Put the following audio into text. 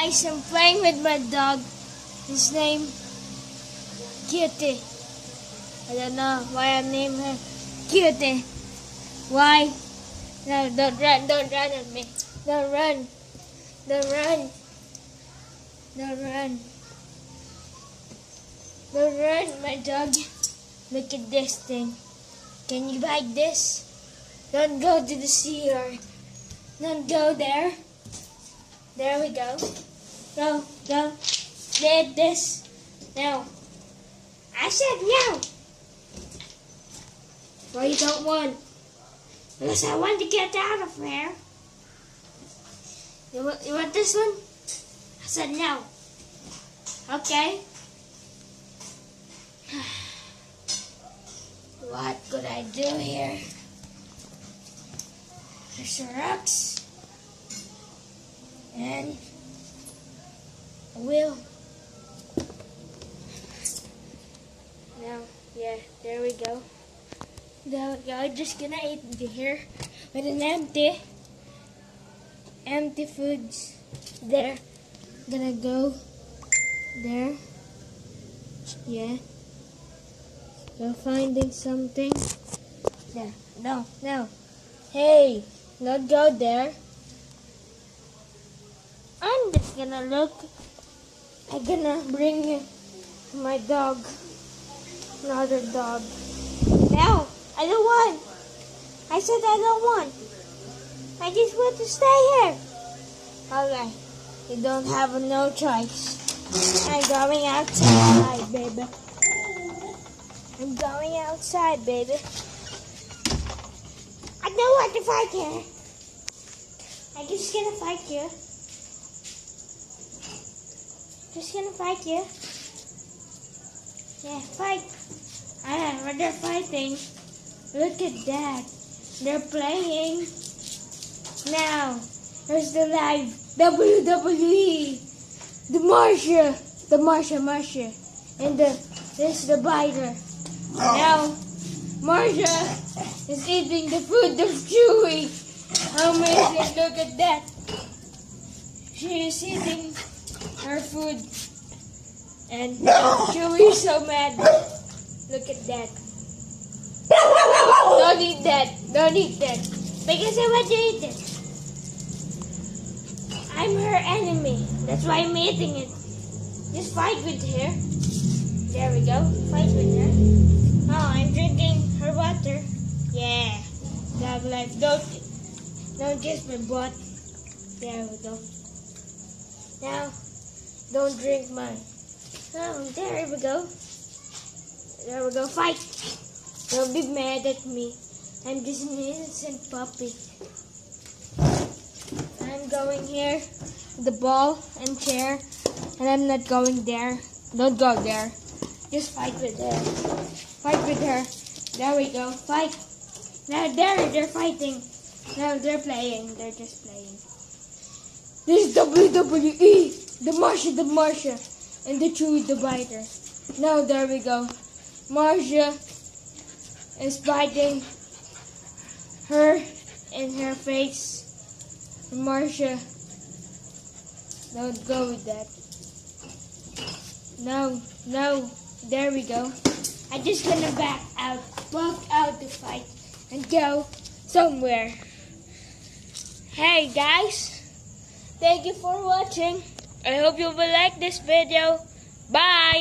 guys, I'm playing with my dog. His name Cutie. I don't know why I named her Cutie. Why? No, don't run at me. Don't run. Don't run. Don't run. Don't run, my dog. Look at this thing. Can you bite this? Don't go to the sea or don't go there. There we go. Go. Get this. No. I said no. Well, you don't want. Because I want to get out of there. You want this one? I said no. Okay. What could I do here? There's some rocks. And a wheel. Now, yeah, there we go. There we go. Just gonna eat here with an empty foods. There. Gonna go there. Yeah. Go finding something. There. No. Hey, don't go there. I'm just gonna look. I'm gonna bring you my dog. Another dog. No, I don't want. I said I don't want. I just want to stay here. Alright, you don't have no choice. I'm going outside, baby. I'm going outside, baby. I don't want to fight here. I'm just gonna fight you. Just gonna fight you. Yeah, fight. They're fighting. Look at that. They're playing. Now, there's the live WWE. The Marsha. And there's the biter. Now, Marsha is eating the food of Chewy. How amazing, look at that. She is eating her food. And Chewy is so mad. Look at that. Don't eat that. Because I want to eat it. I'm her enemy. That's why I'm eating it. Just fight with her. There we go. Fight with her. Oh, I'm drinking her water. Yeah. Dog life. Don't kiss my butt. There we go. Now, don't drink mine. Oh, there we go. There we go. Fight. Don't be mad at me. I'm just an innocent puppy. I'm going here, the ball and chair, and I'm not going there. Don't go there. Just fight with her. Fight with her. There we go. Fight. Now they're fighting. Now they're playing. They're just playing. This is WWE. The Marsha, and the Chewy the biter. Now there we go. Marsha is biting her in her face. Marsha, don't go with that. No, there we go. I'm just gonna walk out the fight and go somewhere. Hey guys, thank you for watching. I hope you will like this video. Bye!